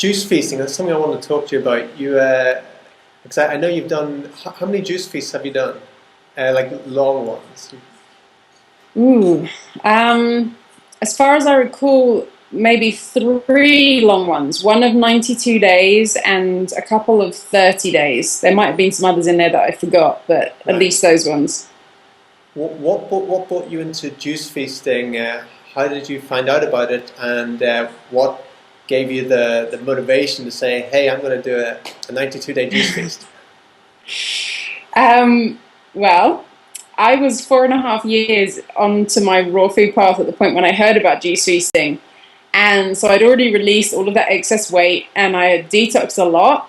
juice feasting, that's something I want to talk to you about. Because I know you've done, how many juice feasts have you done? Like long ones? Ooh. As far as I recall, maybe 3 long ones. One of 92 days and a couple of 30 days. There might have been some others in there that I forgot, but at least those ones. What brought you into juice feasting? How did you find out about it? And what gave you the motivation to say, hey, I'm going to do a 92-day juice feast? Well, I was 4.5 years onto my raw food path at the point when I heard about juice feasting. And so I'd already released all of that excess weight and I had detoxed a lot.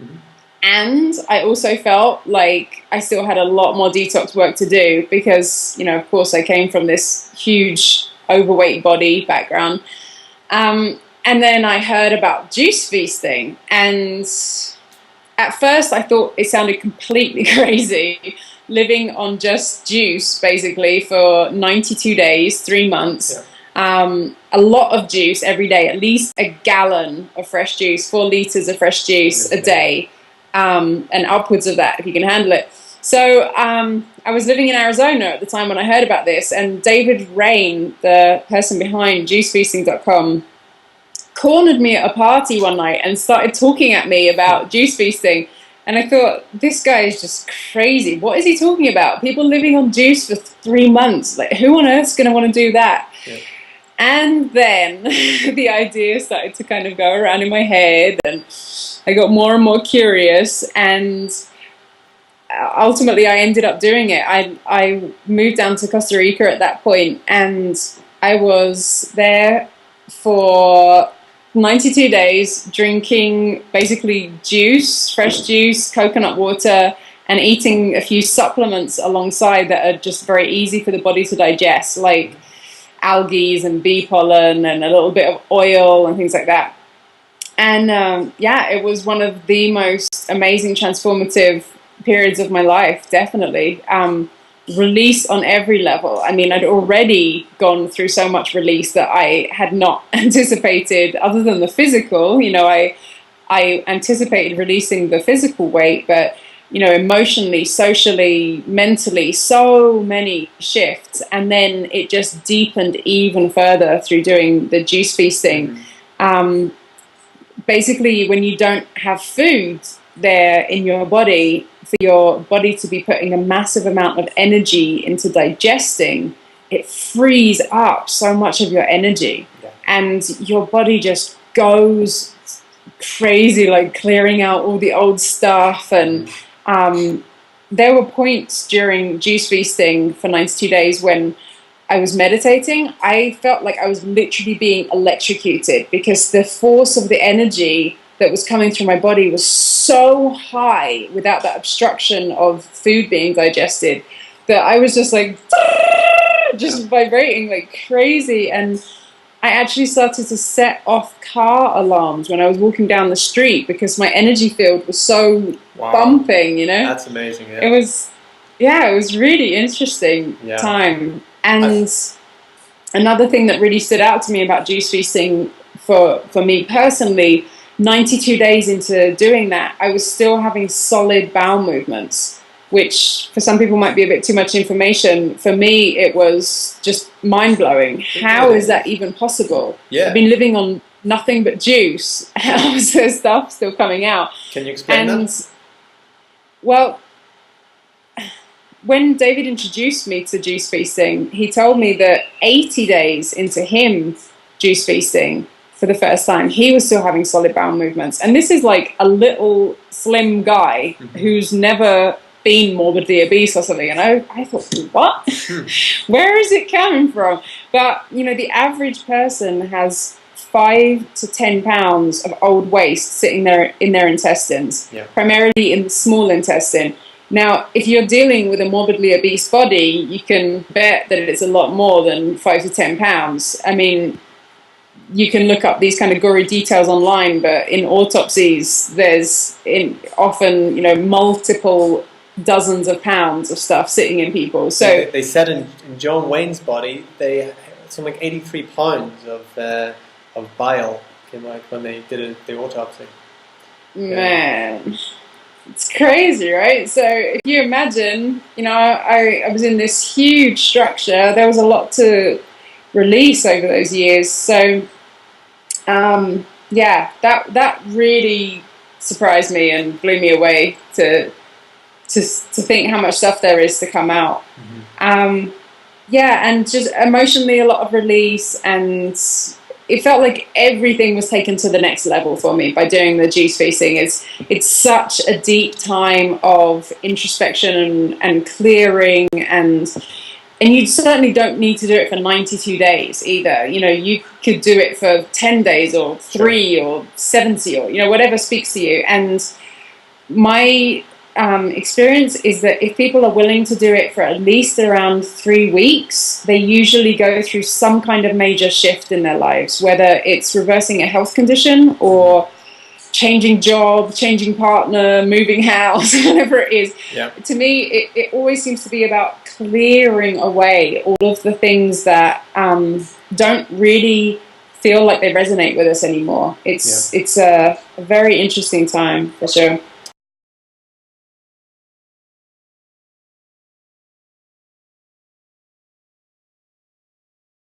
Mm-hmm. And I also felt like I still had a lot more detox work to do because, of course, I came from this huge overweight body background. And then I heard about juice feasting. And at first I thought it sounded completely crazy, living on just juice basically for 92 days, 3 months. Yeah. A lot of juice every day, at least a gallon of fresh juice, 4 liters of fresh juice a day, and upwards of that if you can handle it. So I was living in Arizona at the time when I heard about this, and David Rain, the person behind juicefeasting.com, cornered me at a party one night and started talking at me about juice feasting. And I thought, this guy is just crazy. What is he talking about? People living on juice for 3 months. Like, who on earth's going to want to do that? Yeah. And then the idea started to kind of go around in my head, and I got more and more curious, and ultimately I ended up doing it. I moved down to Costa Rica at that point, and I was there for 92 days drinking basically juice, fresh juice, coconut water, and eating a few supplements alongside that are just very easy for the body to digest, like algae and bee pollen and a little bit of oil and things like that. And it was one of the most amazing transformative periods of my life, definitely. Release on every level. I mean, I'd already gone through so much release that I had not anticipated, other than the physical. I anticipated releasing the physical weight, but emotionally, socially, mentally, so many shifts. And then it just deepened even further through doing the juice feasting. Basically, when you don't have food there in your body, for your body to be putting a massive amount of energy into digesting, it frees up so much of your energy. Yeah. And your body just goes crazy, like clearing out all the old stuff. And there were points during juice feasting for 92 days when I was meditating. I felt like I was literally being electrocuted because the force of the energy that was coming through my body was so high without that obstruction of food being digested that I was just like, just vibrating like crazy. And I actually started to set off car alarms when I was walking down the street because my energy field was so bumping, That's amazing. Yeah. It was really interesting time. And another thing that really stood out to me about juice feasting for me personally, 92 days into doing that, I was still having solid bowel movements, which for some people might be a bit too much information. For me, it was just mind-blowing. How is that even possible? Yeah. I've been living on nothing but juice. How is there stuff still coming out? Can you explain that? Well, when David introduced me to juice feasting, he told me that 80 days into him juice feasting, for the first time, he was still having solid bowel movements. And this is like a little slim guy who's never been morbidly obese or something. And I thought, what? Where is it coming from? But, the average person has 5 to 10 pounds of old waste sitting there in their intestines, primarily in the small intestine. Now, if you're dealing with a morbidly obese body, you can bet that it's a lot more than 5 to 10 pounds. I mean, you can look up these kind of gory details online, but in autopsies, there's often, multiple dozens of pounds of stuff sitting in people. So they said in John Wayne's body, they something like 83 pounds of bile came out when they did the autopsy. Man, it's crazy, right? So if you imagine, I was in this huge structure. There was a lot to release over those years. So, yeah, that really surprised me and blew me away to think how much stuff there is to come out. Yeah, and just emotionally a lot of release, and it felt like everything was taken to the next level for me by doing the juice feasting. It's such a deep time of introspection and clearing, and you certainly don't need to do it for 92 days either. You could do it for 10 days or 3 or 70 or whatever speaks to you. And my experience is that if people are willing to do it for at least around 3 weeks, they usually go through some kind of major shift in their lives, whether it's reversing a health condition or changing job, changing partner, moving house, whatever it is. Yeah. To me, it always seems to be about clearing away all of the things that don't really feel like they resonate with us anymore. It's a very interesting time, for sure.